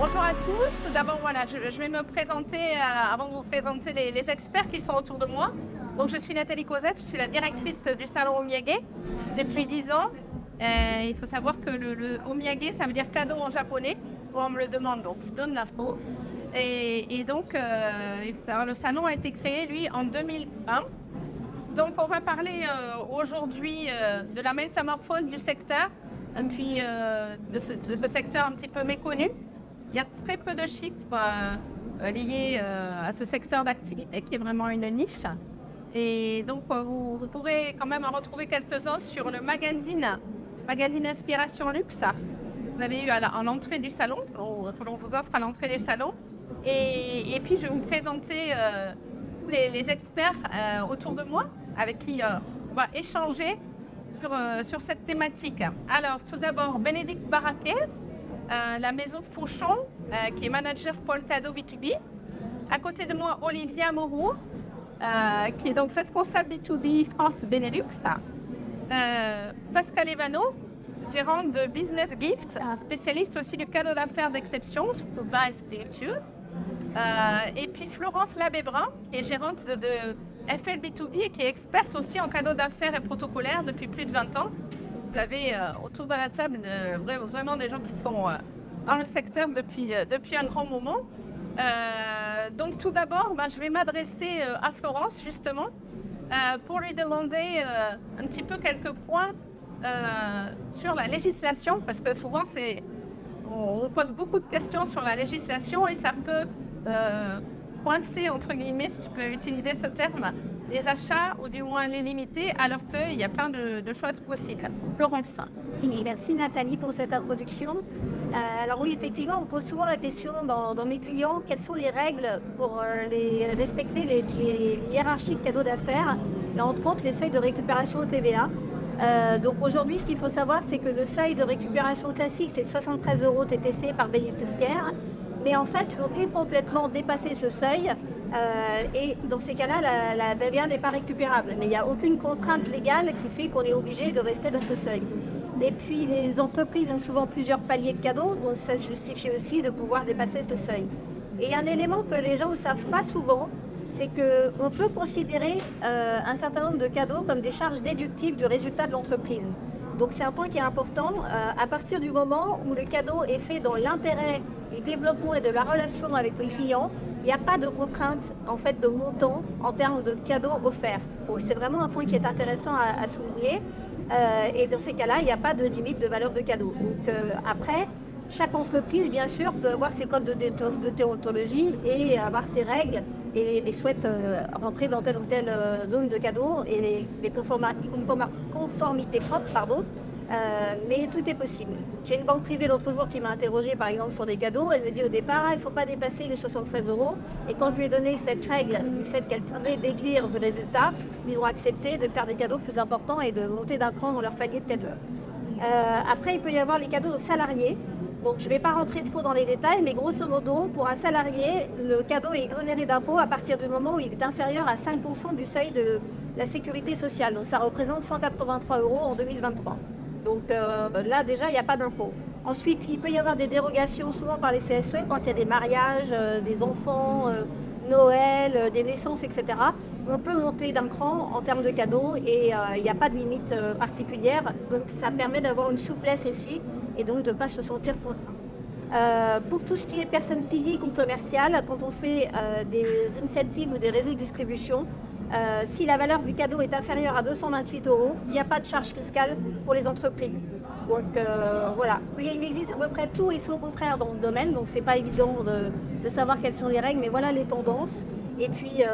Bonjour à tous. Tout d'abord, voilà, je vais me présenter avant de vous présenter les experts qui sont autour de moi. Donc, je suis Nathalie Cosette, je suis la directrice du salon Omiyage depuis 10 ans. Il faut savoir que le Omiyage, ça veut dire cadeau en japonais. On me le demande, donc je donne l'info. Et donc, il faut savoir, le salon a été créé, lui, en 2001. Donc, on va parler aujourd'hui de la métamorphose du secteur, et puis de ce secteur un petit peu méconnu. Il y a très peu de chiffres liés à ce secteur d'activité qui est vraiment une niche. Et donc, vous pourrez quand même en retrouver quelques-uns sur le magazine Inspiration Luxe. Vous avez eu à l'entrée du salon, que l'on vous offre à l'entrée du salon. Et puis, je vais vous présenter les experts autour de moi avec qui on va échanger sur cette thématique. Alors, tout d'abord, Bénédicte Baraquet, la maison Fauchon, qui est manager pour le cadeau B2B. À côté de moi, Olivia Moreau, qui est donc responsable B2B France Benelux. Pascal Evano, gérante de Business Gift, spécialiste aussi du cadeau d'affaires d'exception, Bas et spiritueux. Et puis Florence Labébrun, qui est gérante de FLB2B et qui est experte aussi en cadeaux d'affaires et protocolaires depuis plus de 20 ans. Vous avez autour de la table vraiment des gens qui sont dans le secteur depuis un grand moment. Donc tout d'abord, je vais m'adresser à Florence justement pour lui demander un petit peu quelques points sur la législation, parce que souvent on pose beaucoup de questions sur la législation et ça peut coincer, entre guillemets, si tu peux utiliser ce terme, les achats ou du moins les limiter, alors qu'il y a plein de choses possibles. Florence. Merci Nathalie pour cette introduction. Alors oui, effectivement, on pose souvent la question dans mes clients, quelles sont les règles pour respecter les hiérarchies de cadeaux d'affaires, et entre autres les seuils de récupération au TVA. Donc aujourd'hui, ce qu'il faut savoir, c'est que le seuil de récupération classique, c'est 73 € TTC par bénéficiaire. Mais en fait, on peut complètement dépasser ce seuil et dans ces cas-là, la TVA n'est pas récupérable. Mais il n'y a aucune contrainte légale qui fait qu'on est obligé de rester dans ce seuil. Et puis, les entreprises ont souvent plusieurs paliers de cadeaux, donc ça justifie aussi de pouvoir dépasser ce seuil. Et un élément que les gens ne savent pas souvent, c'est qu'on peut considérer un certain nombre de cadeaux comme des charges déductibles du résultat de l'entreprise. Donc c'est un point qui est important. À partir du moment où le cadeau est fait dans l'intérêt du développement et de la relation avec le client, il n'y a pas de contrainte en fait de montant en termes de cadeaux offerts. Donc, c'est vraiment un point qui est intéressant à souligner. Et dans ces cas-là, il n'y a pas de limite de valeur de cadeau. Donc après, chaque entreprise, bien sûr, peut avoir ses codes de déontologie et avoir ses règles et souhaite rentrer dans telle ou telle zone de cadeau et les conformités propres, mais tout est possible. J'ai une banque privée l'autre jour qui m'a interrogée par exemple sur des cadeaux. Elle m'a dit au départ, il ne faut pas dépasser les 73 €. Et quand je lui ai donné cette règle, du fait qu'elle tenait déduire le résultat, ils ont accepté de faire des cadeaux plus importants et de monter d'un cran dans leur palier de cadeaux. Après, il peut y avoir les cadeaux aux salariés. Donc, je ne vais pas rentrer trop dans les détails, mais grosso modo, pour un salarié, le cadeau est exonéré d'impôt à partir du moment où il est inférieur à 5% du seuil de la sécurité sociale. Donc, ça représente 183 € en 2023. Donc là, déjà, il n'y a pas d'impôt. Ensuite, il peut y avoir des dérogations, souvent par les CSE, quand il y a des mariages, des enfants, Noël, des naissances, etc. On peut monter d'un cran en termes de cadeaux et il n'y a pas de limite particulière. Donc, ça permet d'avoir une souplesse ici et donc de ne pas se sentir contraint. Pour tout ce qui est personnes physiques ou commerciales, quand on fait des incentives ou des réseaux de distribution, si la valeur du cadeau est inférieure à 228 €, il n'y a pas de charge fiscale pour les entreprises. Donc voilà, il existe à peu près tout et son contraire dans ce domaine, donc c'est pas évident de savoir quelles sont les règles, mais voilà les tendances. Et puis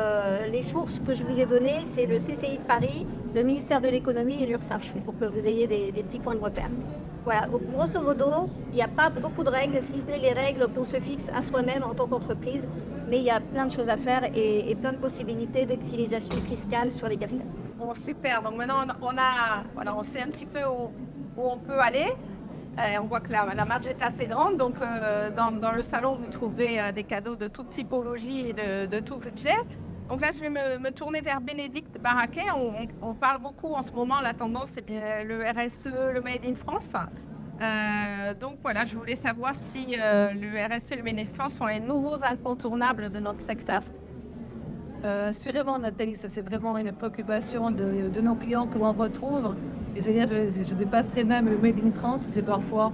les sources que je vous ai données, c'est le CCI de Paris, le ministère de l'économie et l'URSSAF, pour que vous ayez des petits points de repère. Voilà, donc grosso modo, il n'y a pas beaucoup de règles, si ce n'est les règles qu'on se fixe à soi-même en tant qu'entreprise, mais il y a plein de choses à faire et plein de possibilités d'optimisation fiscale sur les capitales. Bon, super, donc maintenant on sait un petit peu où on peut aller. On voit que la marge est assez grande, donc dans le salon vous trouverez des cadeaux de toute typologie et de tout budget. Donc là, je vais me tourner vers Bénédicte Baraquet. On parle beaucoup en ce moment, la tendance, c'est bien le RSE, le Made in France. Donc voilà, je voulais savoir si le RSE et le bénéfice sont les nouveaux incontournables de notre secteur. Assurément, Nathalie, ça c'est vraiment une préoccupation de nos clients que l'on retrouve. Et c'est-à-dire, je dépasserai même le Made in France, c'est parfois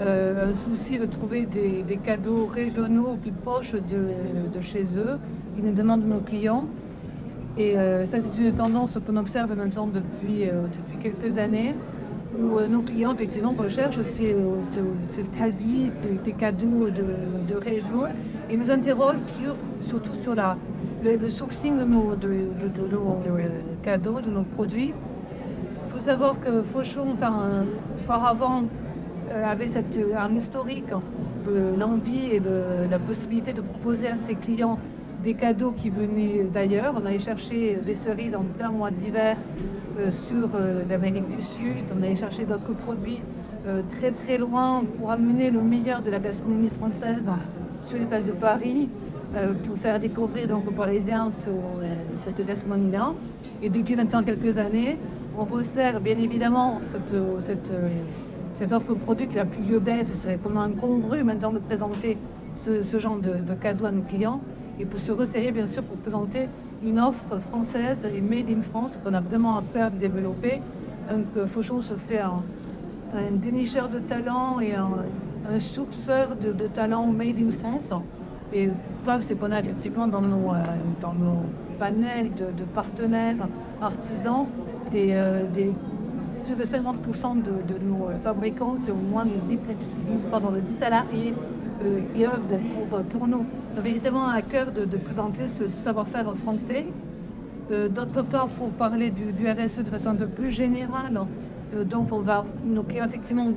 un souci de trouver des cadeaux régionaux plus proches de chez eux, une demande de nos clients. Et ça, c'est une tendance qu'on observe maintenant depuis quelques années, où nos clients, effectivement, recherchent ces quasi des cadeaux de région et nous interrogent surtout sur le sourcing de nos cadeaux, de nos produits. Il faut savoir que Fauchon, auparavant, avait un historique, l'envie et la possibilité de proposer à ses clients des cadeaux qui venaient d'ailleurs. On allait chercher des cerises en plein mois d'hiver sur l'Amérique du Sud. On allait chercher d'autres produits très très loin pour amener le meilleur de la gastronomie française sur les places de Paris pour faire découvrir donc aux Parisiens cette gastronomie-là. Et depuis maintenant quelques années, on resserre bien évidemment cette offre produit qui n'a plus lieu d'être. C'est vraiment incongru maintenant de présenter ce genre de cadeaux à nos clients. Et pour se resserrer, bien sûr, pour présenter une offre française et made in France qu'on a vraiment à faire développer. Donc, Fauchon se fait un dénicheur de talents et un sourceur de talents made in France. Et preuve, c'est qu'on a effectivement dans nos panels de partenaires artisans plus de 50% de nos fabricants qui ont moins de 10 salariés qui œuvrent pour nous. On a véritablement à cœur de présenter ce savoir-faire français. D'autre part, pour parler du RSE de façon un peu plus générale, donc nos clients effectivement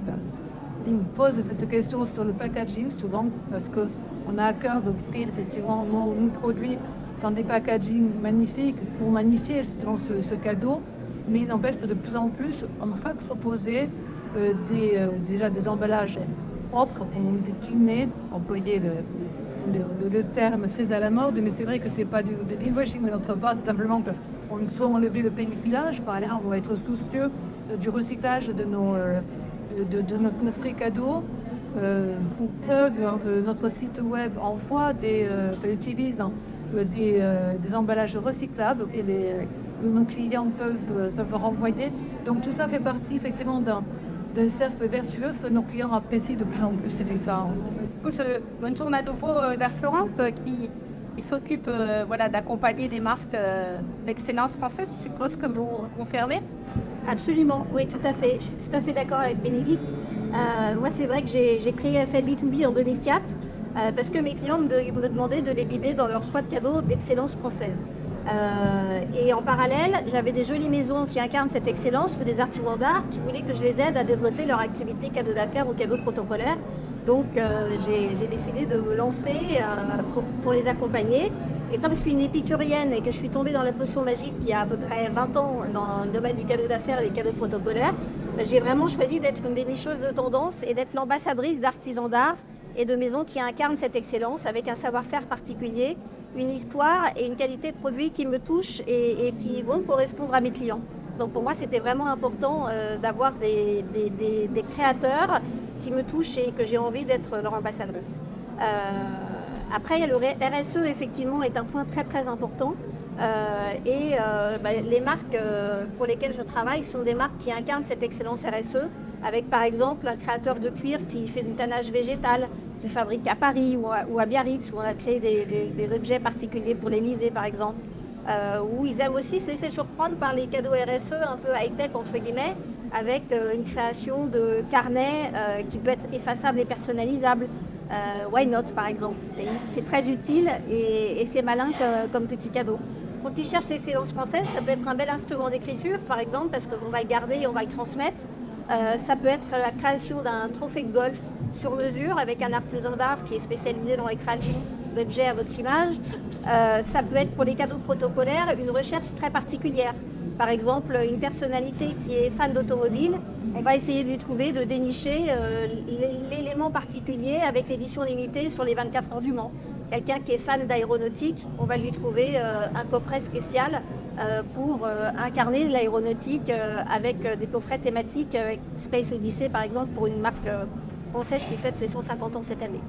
ils me posent cette question sur le packaging souvent parce qu'on a à cœur d'offrir effectivement nos produits dans des packaging magnifiques pour magnifier justement ce cadeau. Mais il n'empêche que de plus en plus, on peut proposer déjà des emballages propres et déclinés, employer le terme très à la mode, mais c'est vrai que ce n'est pas du greenwashing de notre part, c'est simplement qu'on peut enlever le pénibilage. Par exemple, on va être soucieux du recyclage de notre cadeau. Pour preuve, notre site web envoie utilise des emballages recyclables et nos clients peuvent se faire renvoyer. Donc tout ça fait partie effectivement d'un cercle vertueux que nos clients apprécient de plus en plus. C'est ça. Bonne journée à nouveau d'Air France qui s'occupe d'accompagner des marques d'excellence française. Je suppose que vous confirmez. Absolument, oui, tout à fait. Je suis tout à fait d'accord avec Bénédicte. Moi, c'est vrai que j'ai créé FL B2B en 2004 parce que mes clients me demandaient de les guider dans leur choix de cadeaux d'excellence française. Et en parallèle, j'avais des jolies maisons qui incarnent cette excellence, des artisans d'art qui voulaient que je les aide à développer leur activité cadeaux d'affaires ou cadeaux protocolaires. Donc j'ai décidé de me lancer pour les accompagner. Et comme je suis une épicurienne et que je suis tombée dans la potion magique il y a à peu près 20 ans dans le domaine du cadeau d'affaires et des cadeaux protocolaires, j'ai vraiment choisi d'être une dénicheuse de tendance et d'être l'ambassadrice d'artisans d'art et de maisons qui incarnent cette excellence avec un savoir-faire particulier, une histoire et une qualité de produit qui me touchent et qui vont correspondre à mes clients. Donc pour moi, c'était vraiment important d'avoir des créateurs qui me touchent et que j'ai envie d'être leur ambassadrice. Après, le RSE, effectivement, est un point très très important. Les marques pour lesquelles je travaille sont des marques qui incarnent cette excellence RSE, avec par exemple un créateur de cuir qui fait du tannage végétal, qui fabrique à Paris ou à Biarritz, où on a créé des objets particuliers pour l'Élysée par exemple. Où ils aiment aussi se laisser surprendre par les cadeaux RSE un peu high-tech entre guillemets, avec une création de carnet qui peut être effaçable et personnalisable. Why not par exemple, c'est très utile et c'est malin comme petit cadeau. Quand ils cherchent l'excellence française, ça peut être un bel instrument d'écriture par exemple, parce qu'on va le garder et on va le transmettre. Ça peut être la création d'un trophée de golf sur mesure avec un artisan d'art qui est spécialisé dans les créations d'objets à votre image. Ça peut être pour les cadeaux protocolaires une recherche très particulière. Par exemple, une personnalité qui est fan d'automobile, on va essayer de lui trouver, de dénicher l'élément particulier avec l'édition limitée sur les 24 heures du Mans. quelqu'un qui est fan d'aéronautique, on va lui trouver un coffret spécial pour incarner l'aéronautique avec des coffrets thématiques, avec Space Odyssey par exemple, pour une marque française qui fête ses 150 ans cette année.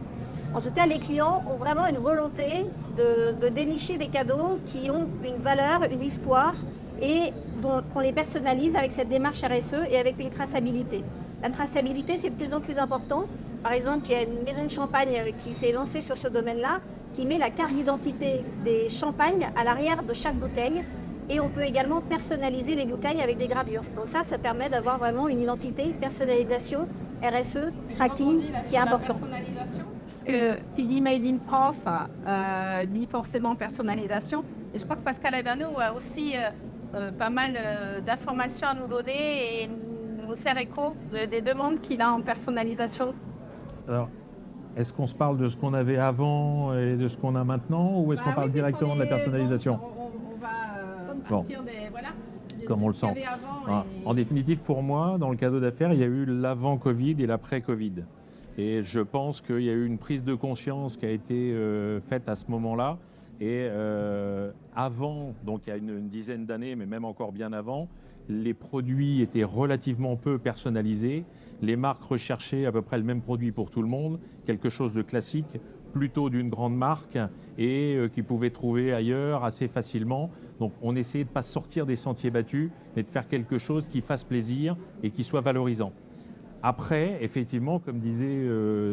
En tout cas, les clients ont vraiment une volonté de dénicher des cadeaux qui ont une valeur, une histoire et qu'on les personnalise avec cette démarche RSE et avec une traçabilité. La traçabilité, c'est de plus en plus important. Par exemple, il y a une maison de champagne qui s'est lancée sur ce domaine-là, qui met la carte d'identité des champagnes à l'arrière de chaque bouteille. Et on peut également personnaliser les bouteilles avec des gravures. Donc ça permet d'avoir vraiment une identité, personnalisation, RSE, tracking, qui est important. Parce que qui dit Made in France dit forcément personnalisation. Et je crois que Pascal Averneau a aussi pas mal d'informations à nous donner et nous faire écho des demandes qu'il a en personnalisation. Alors, est-ce qu'on se parle de ce qu'on avait avant et de ce qu'on a maintenant, ou est-ce qu'on parle directement de la personnalisation? On va partir des... Voilà. Comme on le sent. En définitive, pour moi, dans le cadeau d'affaires, il y a eu l'avant-Covid et l'après-Covid. Et je pense qu'il y a eu une prise de conscience qui a été faite à ce moment-là. Et avant, donc il y a une dizaine d'années, mais même encore bien avant, les produits étaient relativement peu personnalisés. Les marques recherchaient à peu près le même produit pour tout le monde, quelque chose de classique, plutôt d'une grande marque et qu'ils pouvaient trouver ailleurs assez facilement. Donc on essayait de ne pas sortir des sentiers battus, mais de faire quelque chose qui fasse plaisir et qui soit valorisant. Après, effectivement, comme disaient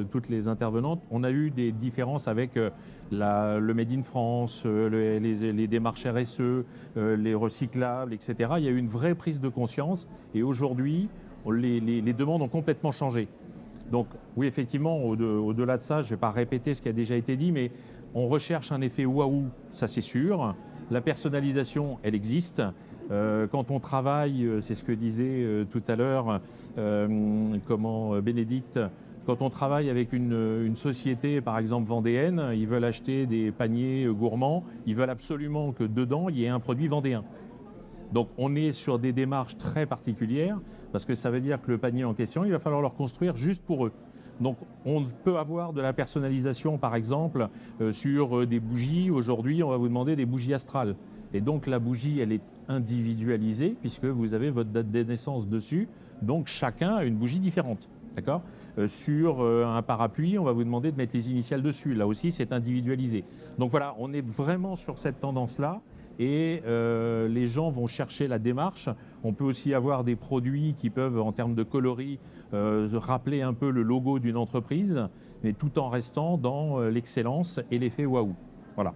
toutes les intervenantes, on a eu des différences avec le Made in France, les démarches RSE, les recyclables, etc. Il y a eu une vraie prise de conscience et aujourd'hui, les demandes ont complètement changé. Donc oui, effectivement, au-delà de ça, je ne vais pas répéter ce qui a déjà été dit, mais on recherche un effet waouh, ça c'est sûr. La personnalisation, elle existe. Quand on travaille, c'est ce que disait tout à l'heure Bénédicte, quand on travaille avec une société, par exemple vendéenne, ils veulent acheter des paniers gourmands, ils veulent absolument que dedans, il y ait un produit vendéen. Donc on est sur des démarches très particulières, parce que ça veut dire que le panier en question, il va falloir le reconstruire juste pour eux. Donc on peut avoir de la personnalisation, par exemple, sur des bougies. Aujourd'hui, on va vous demander des bougies astrales. Et donc la bougie, elle est individualisée, puisque vous avez votre date de naissance dessus. Donc chacun a une bougie différente. D'accord ? Sur un parapluie, on va vous demander de mettre les initiales dessus. Là aussi, c'est individualisé. Donc voilà, on est vraiment sur cette tendance-là. Et les gens vont chercher la démarche. On peut aussi avoir des produits qui peuvent, en termes de coloris, rappeler un peu le logo d'une entreprise, mais tout en restant dans l'excellence et l'effet waouh. Voilà.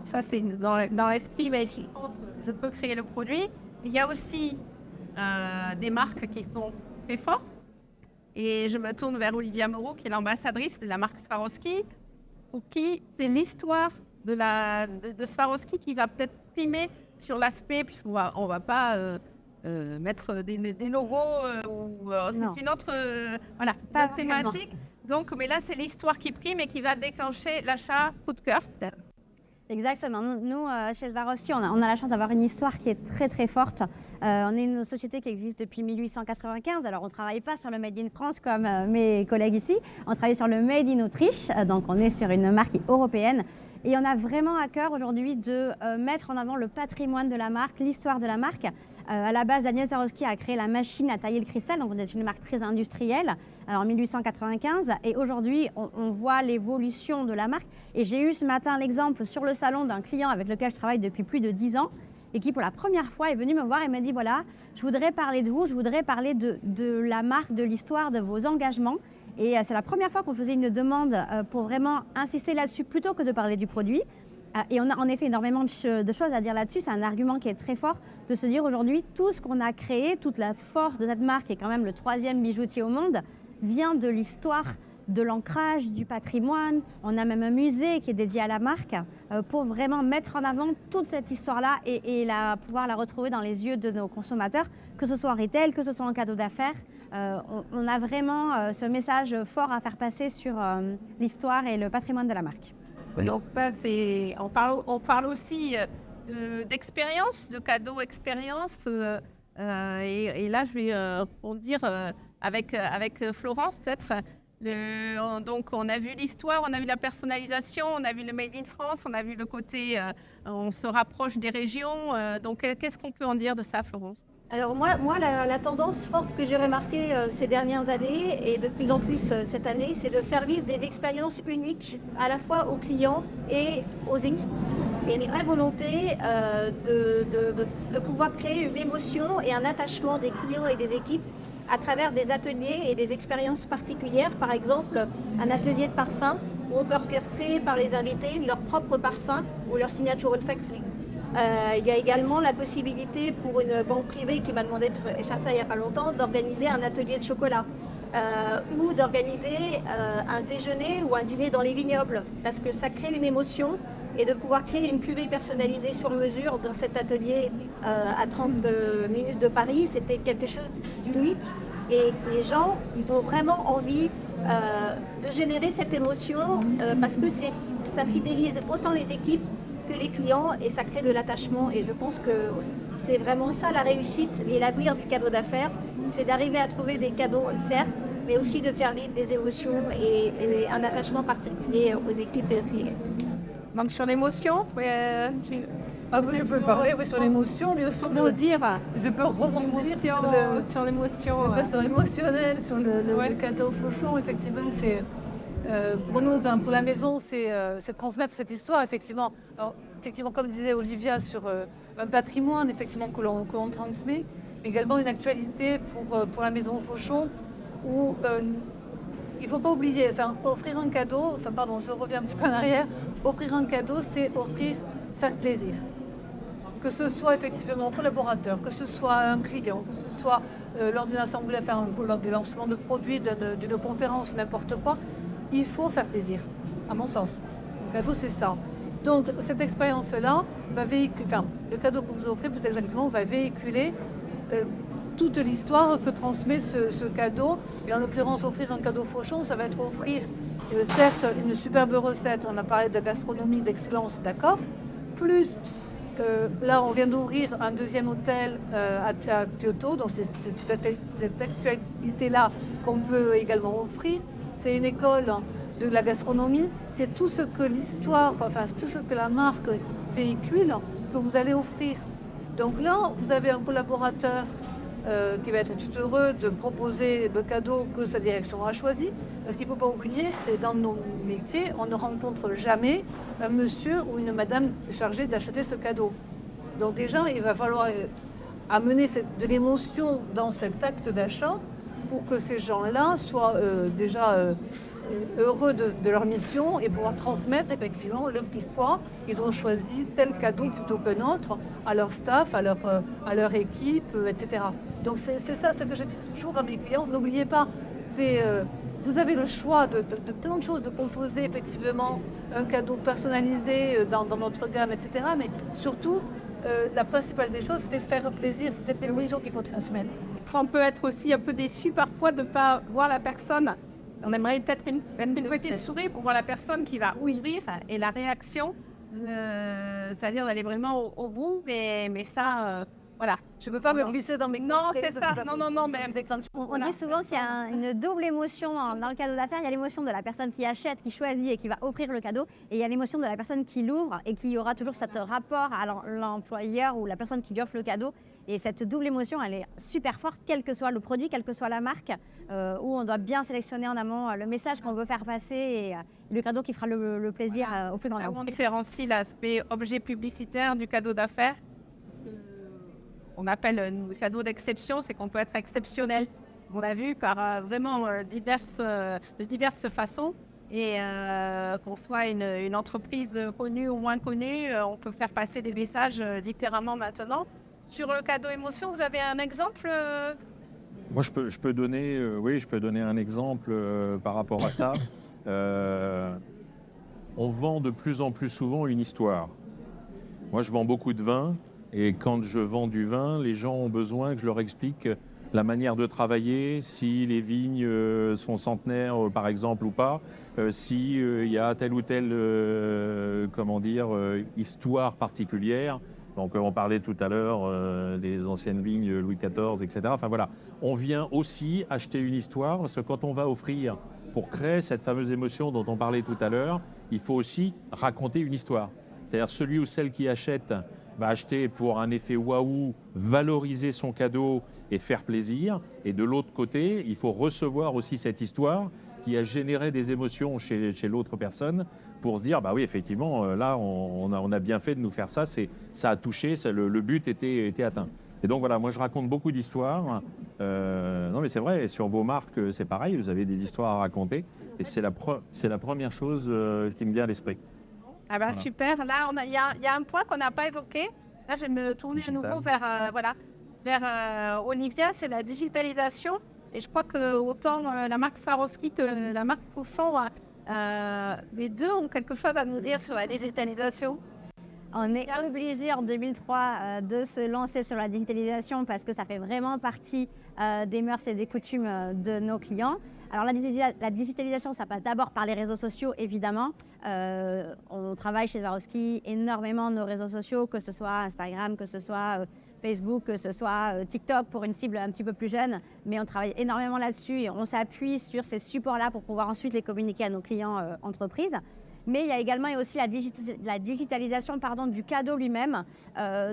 Ça, c'est dans l'esprit, mais je peux créer le produit. Il y a aussi des marques qui sont très fortes. Et je me tourne vers Olivia Moreau, qui est l'ambassadrice de la marque Swarovski, pour qui c'est l'histoire de Swarovski qui va peut-être primer sur l'aspect, puisqu'on va pas mettre des logos, c'est une autre thématique. Donc, mais là, c'est l'histoire qui prime et qui va déclencher l'achat coup de cœur, peut-être. Exactement. Nous, chez Swarovski, on a la chance d'avoir une histoire qui est très très forte. On est une société qui existe depuis 1895. Alors, on ne travaille pas sur le Made in France comme mes collègues ici. On travaille sur le Made in Autriche. Donc, on est sur une marque européenne. Et on a vraiment à cœur aujourd'hui de mettre en avant le patrimoine de la marque, l'histoire de la marque. À la base, Daniel Swarovski a créé la machine à tailler le cristal, donc on est une marque très industrielle en 1895. Et aujourd'hui, on voit l'évolution de la marque. Et j'ai eu ce matin l'exemple sur le salon d'un client avec lequel je travaille depuis plus de 10 ans et qui, pour la première fois, est venu me voir et m'a dit, voilà, je voudrais parler de vous, je voudrais parler de la marque, de l'histoire, de vos engagements. Et c'est la première fois qu'on faisait une demande pour vraiment insister là-dessus plutôt que de parler du produit. Et on a en effet énormément de choses à dire là-dessus. C'est un argument qui est très fort de se dire aujourd'hui, tout ce qu'on a créé, toute la force de cette marque, qui est quand même le 3e bijoutier au monde, vient de l'histoire, de l'ancrage, du patrimoine. On a même un musée qui est dédié à la marque pour vraiment mettre en avant toute cette histoire-là et pouvoir la retrouver dans les yeux de nos consommateurs, que ce soit en retail, que ce soit en cadeau d'affaires. On a vraiment ce message fort à faire passer sur l'histoire et le patrimoine de la marque. Donc, on parle aussi d'expérience, de cadeaux expérience. Et là, je vais rebondir avec Florence, peut-être. Donc, on a vu l'histoire, on a vu la personnalisation, on a vu le Made in France, on a vu le côté, on se rapproche des régions. Donc, qu'est-ce qu'on peut en dire de ça, Florence? Alors moi la tendance forte que j'ai remarquée ces dernières années et de plus en plus cette année, c'est de faire vivre des expériences uniques à la fois aux clients et aux équipes. Et une vraie volonté de pouvoir créer une émotion et un attachement des clients et des équipes à travers des ateliers et des expériences particulières. Par exemple, un atelier de parfum où on peut faire créer par les invités leur propre parfum ou leur signature olfactive. Il y a également la possibilité pour une banque privée qui m'a demandé de faire ça il n'y a pas longtemps, d'organiser un atelier de chocolat ou d'organiser un déjeuner ou un dîner dans les vignobles parce que ça crée une émotion et de pouvoir créer une cuvée personnalisée sur mesure dans cet atelier à 30 minutes de Paris, c'était quelque chose d'unique et les gens ont vraiment envie de générer cette émotion parce que ça fidélise autant les équipes que les clients et ça crée de l'attachement et je pense que c'est vraiment ça la réussite et l'avenir du cadeau d'affaires, c'est d'arriver à trouver des cadeaux certes, mais aussi de faire vivre des émotions et un attachement particulier aux équipes et aux clients. Donc sur l'émotion, Je peux parler sur l'émotion, bien sûr. Je peux rebondir sur l'émotion. Le facteur émotionnel, sur le cadeau Fauchon, effectivement, c'est... pour nous, pour la maison, c'est transmettre cette histoire, effectivement. Alors, effectivement, comme disait Olivia, sur un patrimoine, effectivement, que l'on transmet, mais également une actualité pour la maison Fauchon, où il ne faut pas oublier, offrir un cadeau, je reviens un petit peu en arrière, offrir un cadeau, c'est faire plaisir. Que ce soit effectivement un collaborateur, que ce soit un client, que ce soit lors d'une assemblée, lors du lancement de produits, d'une conférence, n'importe quoi, il faut faire plaisir, à mon sens. Le cadeau, c'est ça. Donc, cette expérience-là va véhiculer, le cadeau que vous offrez, plus exactement, va véhiculer toute l'histoire que transmet ce cadeau. Et en l'occurrence, offrir un cadeau Fauchon, ça va être offrir, certes, une superbe recette. On a parlé de gastronomie d'excellence, d'accord. Plus, là, on vient d'ouvrir un deuxième hôtel à Kyoto. Donc, c'est cette actualité-là qu'on peut également offrir. C'est une école de la gastronomie. C'est tout ce que l'histoire, tout ce que la marque véhicule que vous allez offrir. Donc là, vous avez un collaborateur qui va être tout heureux de proposer le cadeau que sa direction a choisi. Parce qu'il ne faut pas oublier, dans nos métiers, on ne rencontre jamais un monsieur ou une madame chargée d'acheter ce cadeau. Donc déjà, il va falloir amener de l'émotion dans cet acte d'achat pour que ces gens-là soient heureux de leur mission et pouvoir transmettre effectivement le pourquoi ils ont choisi tel cadeau plutôt qu'un autre à leur staff, à leur équipe, etc. Donc c'est ça, c'est que je dis toujours à mes clients, n'oubliez pas, vous avez le choix de plein de choses, de composer effectivement un cadeau personnalisé dans notre gamme, etc. Mais surtout, la principale des choses, c'est faire plaisir, c'est cette émotion qu'il faut transmettre. On peut être aussi un peu déçu parfois de ne pas voir la personne. On aimerait peut-être une petite souris pour voir la personne qui va ouvrir et la réaction, c'est-à-dire d'aller vraiment au bout, mais ça, voilà. Je ne peux pas me glisser dans mes... Non, c'est ça. Non, mais on dit souvent qu'il y a une double émotion dans le cadeau d'affaires. Il y a l'émotion de la personne qui achète, qui choisit et qui va offrir le cadeau. Et il y a l'émotion de la personne qui l'ouvre et qui aura toujours cet rapport à l'employeur ou la personne qui lui offre le cadeau. Et cette double émotion, elle est super forte, quel que soit le produit, quelle que soit la marque, où on doit bien sélectionner en amont le message qu'on veut faire passer et le cadeau qui fera le plaisir au plus grand nombre. On différencie l'aspect objet publicitaire du cadeau d'affaires. On appelle un cadeau d'exception, c'est qu'on peut être exceptionnel. On l'a vu par vraiment de diverses façons. Et qu'on soit une entreprise connue ou moins connue, on peut faire passer des messages différemment maintenant. Sur le cadeau émotion, vous avez un exemple Moi, je peux donner un exemple par rapport à ça. On vend de plus en plus souvent une histoire. Moi, je vends beaucoup de vin. Et quand je vends du vin, les gens ont besoin que je leur explique la manière de travailler, si les vignes sont centenaires, par exemple, ou pas, s'il y a telle ou telle histoire particulière. Donc, on parlait tout à l'heure des anciennes vignes Louis XIV, etc. Enfin voilà, on vient aussi acheter une histoire, parce que quand on va offrir pour créer cette fameuse émotion dont on parlait tout à l'heure, il faut aussi raconter une histoire. C'est-à-dire celui ou celle qui achète va acheter pour un effet waouh, valoriser son cadeau et faire plaisir. Et de l'autre côté, il faut recevoir aussi cette histoire qui a généré des émotions chez l'autre personne pour se dire, bah oui, effectivement, là, on a bien fait de nous faire ça, ça a touché, le but était atteint. Et donc voilà, moi je raconte beaucoup d'histoires. Non mais c'est vrai, et sur vos marques, c'est pareil, vous avez des histoires à raconter. Et c'est la première chose qui me vient à l'esprit. Ah ben Voilà. super, là il y a un point qu'on n'a pas évoqué. Là je vais me tourner à nouveau vers Olivia, c'est la digitalisation. Et je crois que autant la marque Swarovski que la marque Fauchon, les deux ont quelque chose à nous dire sur la digitalisation. On est obligé en 2003 de se lancer sur la digitalisation parce que ça fait vraiment partie des mœurs et des coutumes de nos clients. Alors la digitalisation, ça passe d'abord par les réseaux sociaux, évidemment. On travaille chez Swarovski énormément nos réseaux sociaux, que ce soit Instagram, que ce soit Facebook, que ce soit TikTok pour une cible un petit peu plus jeune. Mais on travaille énormément là-dessus et on s'appuie sur ces supports-là pour pouvoir ensuite les communiquer à nos clients entreprises. Mais il y a également aussi la digitalisation du cadeau lui-même.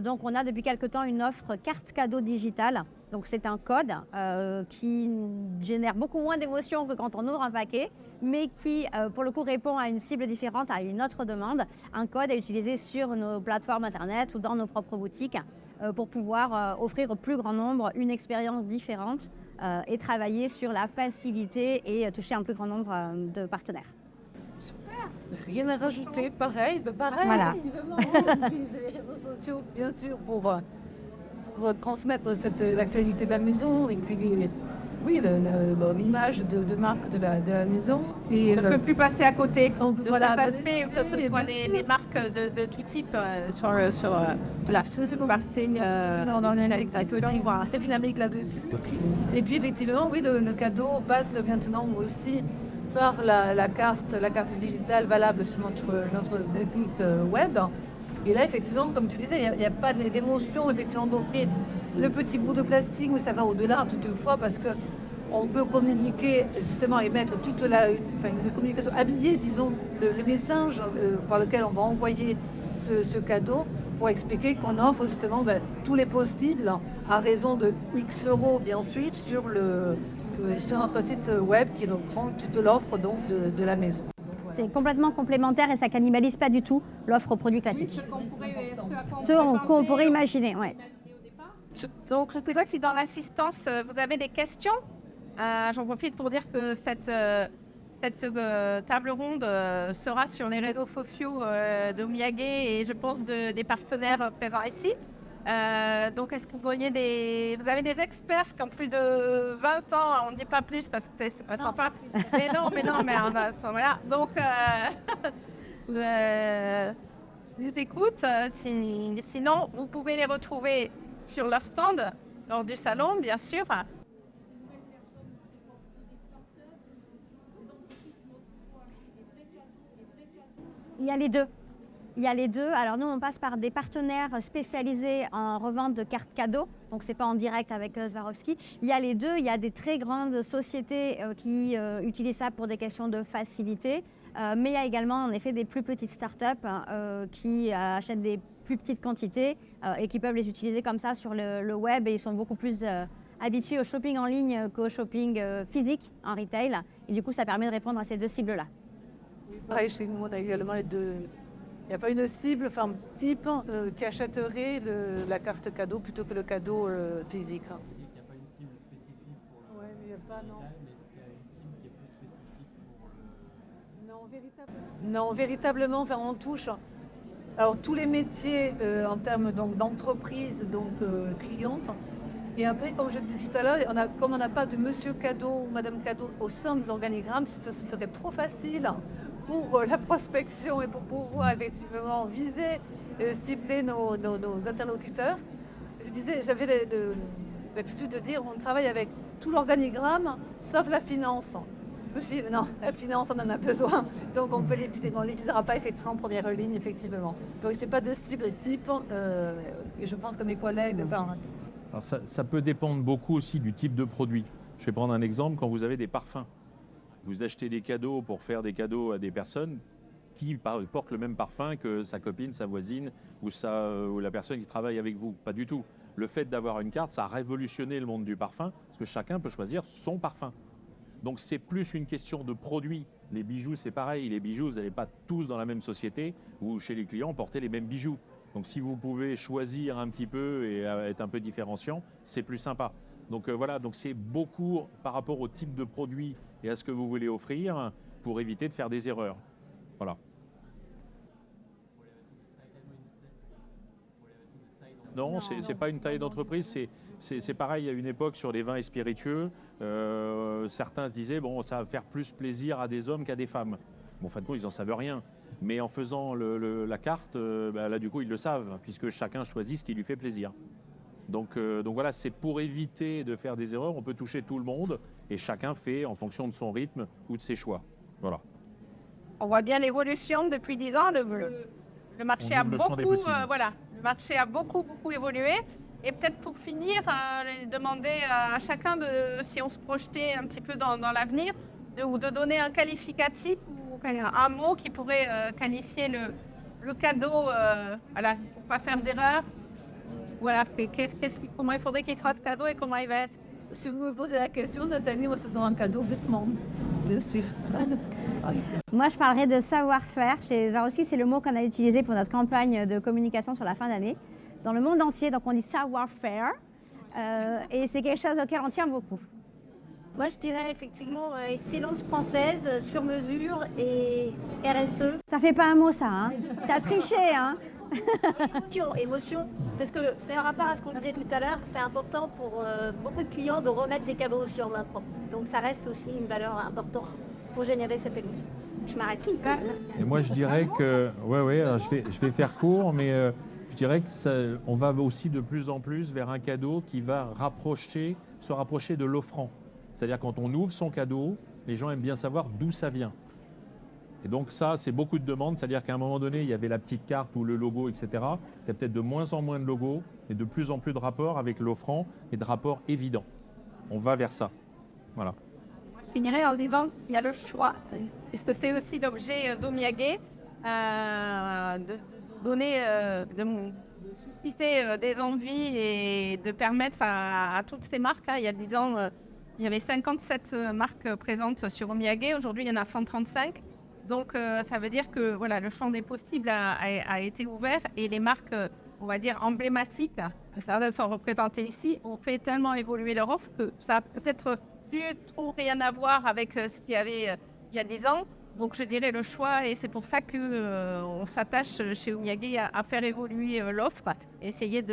Donc on a depuis quelque temps une offre carte cadeau digitale. Donc c'est un code qui génère beaucoup moins d'émotions que quand on ouvre un paquet, mais qui pour le coup répond à une cible différente, à une autre demande. Un code à utiliser sur nos plateformes internet ou dans nos propres boutiques pour pouvoir offrir au plus grand nombre une expérience différente et travailler sur la facilité et toucher un plus grand nombre de partenaires. Rien à rajouter, pareil. Voilà. Effectivement, on utilise les réseaux sociaux, bien sûr, pour transmettre l'actualité de la maison et puis l'image de marque de la maison. Et On ne peut plus passer à côté de voilà, cet aspect, que ce soit les marques de tout type sur la partie. c'est dynamique là-dessus. Et puis effectivement, oui, le cadeau passe maintenant aussi par la carte digitale valable sur notre boutique web. Et là, effectivement, comme tu disais, il n'y a pas d'émotion effectivement d'offrir le petit bout de plastique, mais ça va au-delà toutefois parce que on peut communiquer justement et mettre une communication habillée, disons, le message par lequel on va envoyer ce cadeau pour expliquer qu'on offre justement tous les possibles à raison de X euros bien ensuite sur notre site web qui reprend toute l'offre donc de la maison. C'est complètement complémentaire et ça cannibalise pas du tout l'offre aux produits classiques. Ce qu'on pourrait imaginer, ouais. Donc je ne sais pas si dans l'assistance vous avez des questions. J'en profite pour dire que cette table ronde sera sur les réseaux sociaux de Miyage et je pense des partenaires présents ici. Donc est-ce que vous avez des experts qui ont plus de 20 ans, on ne dit pas plus parce que c'est pas sympa. Mais voilà. Donc je vous écoute. Sinon, vous pouvez les retrouver sur leur stand lors du salon, bien sûr. Il y a les deux. Alors nous, on passe par des partenaires spécialisés en revente de cartes cadeaux. Donc c'est pas en direct avec Swarovski. Il y a les deux. Il y a des très grandes sociétés qui utilisent ça pour des questions de facilité. Mais il y a également en effet des plus petites startups qui achètent des plus petites quantités et qui peuvent les utiliser comme ça sur le web. Et ils sont beaucoup plus habitués au shopping en ligne qu'au shopping physique en retail. Et du coup, ça permet de répondre à ces deux cibles-là. Pareil, chez nous, on a également les deux. Il n'y a pas une cible, type qui achèterait la carte cadeau plutôt que le cadeau physique. Il n'y a pas une cible spécifique pour le mais il n'y a pas, non. Est-ce qu'il y a une cible qui est plus spécifique pour le... Non, véritablement, on touche. Alors, tous les métiers en termes d'entreprise, cliente. Et après, comme je disais tout à l'heure, comme on n'a pas de monsieur cadeau ou madame cadeau au sein des organigrammes, ce serait trop facile pour la prospection et pour pouvoir effectivement viser, cibler nos interlocuteurs. Je disais, j'avais l'habitude de dire, on travaille avec tout l'organigramme, sauf la finance. Je me suis dit, non, la finance, on en a besoin. Donc on ne les visera pas effectivement en première ligne, effectivement. Donc je n'ai pas de cible type, et je pense que mes collègues... Alors ça peut dépendre beaucoup aussi du type de produit. Je vais prendre un exemple, quand vous avez des parfums. Vous achetez des cadeaux pour faire des cadeaux à des personnes qui portent le même parfum que sa copine, sa voisine ou la personne qui travaille avec vous. Pas du tout. Le fait d'avoir une carte, ça a révolutionné le monde du parfum parce que chacun peut choisir son parfum. Donc c'est plus une question de produit. Les bijoux, c'est pareil. Les bijoux, vous n'allez pas tous dans la même société ou chez les clients porter les mêmes bijoux. Donc si vous pouvez choisir un petit peu et être un peu différenciant, c'est plus sympa. Donc voilà, donc c'est beaucoup par rapport au type de produit et à ce que vous voulez offrir pour éviter de faire des erreurs. Voilà. Non, c'est pas une taille d'entreprise, c'est pareil à une époque sur les vins et spiritueux. Certains se disaient, bon, ça va faire plus plaisir à des hommes qu'à des femmes. Bon, en fin de compte, ils n'en savent rien. Mais en faisant la carte, là, du coup, ils le savent, puisque chacun choisit ce qui lui fait plaisir. Donc voilà, c'est pour éviter de faire des erreurs, on peut toucher tout le monde, et chacun fait en fonction de son rythme ou de ses choix. Voilà. On voit bien l'évolution depuis 10 ans. Le marché a beaucoup, le marché a beaucoup évolué. Et peut-être pour finir, demander à chacun si on se projetait un petit peu dans l'avenir, ou de donner un qualificatif ou un mot qui pourrait qualifier le cadeau, voilà, pour ne pas faire d'erreur. Voilà, comment il faudrait qu'il soit ce cadeau et comment il va être. Si vous me posez la question, Nathalie, moi, ce sera un cadeau vêtement. Bien sûr. Moi, je parlerai de savoir-faire. Chez Swarovski, c'est le mot qu'on a utilisé pour notre campagne de communication sur la fin d'année. Dans le monde entier, donc on dit savoir-faire. Et c'est quelque chose auquel on tient beaucoup. Moi, je dirais effectivement excellence française, sur mesure et RSE. Ça fait pas un mot, ça, hein? T'as triché, hein? Émotion, parce que c'est un rapport à ce qu'on disait tout à l'heure, c'est important pour beaucoup de clients de remettre des cadeaux sur main propre. Donc ça reste aussi une valeur importante pour générer cette émotion. Je m'arrête. Et moi, je dirais que, alors je vais faire court, mais je dirais que on va aussi de plus en plus vers un cadeau qui va se rapprocher de l'offrant. C'est-à-dire quand on ouvre son cadeau, les gens aiment bien savoir d'où ça vient. Et donc ça, c'est beaucoup de demandes, c'est-à-dire qu'à un moment donné, il y avait la petite carte ou le logo, etc. Il y a peut-être de moins en moins de logos et de plus en plus de rapports avec l'offrant et de rapports évidents. On va vers ça. Voilà. Je finirai en disant qu'il y a le choix. Parce que c'est aussi l'objet d'Omiyage, de donner, de susciter des envies et de permettre à toutes ces marques, là, il y a 10 ans, il y avait 57 marques présentes sur Omiyage. Aujourd'hui, il y en a 135. Donc, ça veut dire que voilà, le champ des possibles a été ouvert et les marques, on va dire, emblématiques, certaines sont représentées ici, ont fait tellement évoluer leur offre que ça a peut-être plus trop rien à voir avec ce qu'il y avait il y a 10 ans. Donc, je dirais le choix et c'est pour ça qu'on s'attache chez Omiyage à faire évoluer l'offre, essayer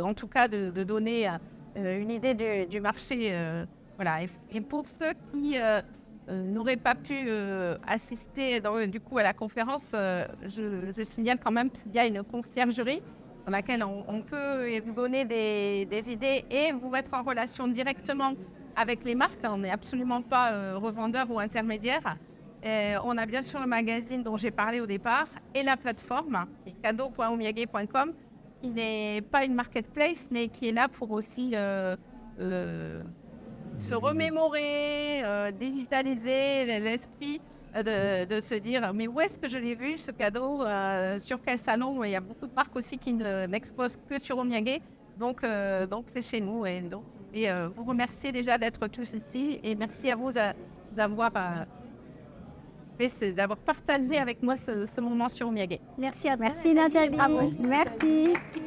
en tout cas de donner une idée du marché. Voilà. Et pour ceux qui n'auraient pas pu assister du coup à la conférence, je signale quand même qu'il y a une conciergerie dans laquelle on peut vous donner des idées et vous mettre en relation directement avec les marques. On n'est absolument pas revendeur ou intermédiaire. On a bien sûr le magazine dont j'ai parlé au départ et la plateforme cadeau.omiyage.com qui n'est pas une marketplace mais qui est là pour aussi se remémorer, digitaliser l'esprit de se dire mais où est-ce que je l'ai vu ce cadeau, sur quel salon. Il y a beaucoup de marques aussi qui n'exposent que sur Omiyage, donc c'est chez nous et vous remercier déjà d'être tous ici et merci à vous d'avoir partagé avec moi ce moment sur Omiyage. Merci à toi. Merci Nathalie. Bravo. Merci. Merci.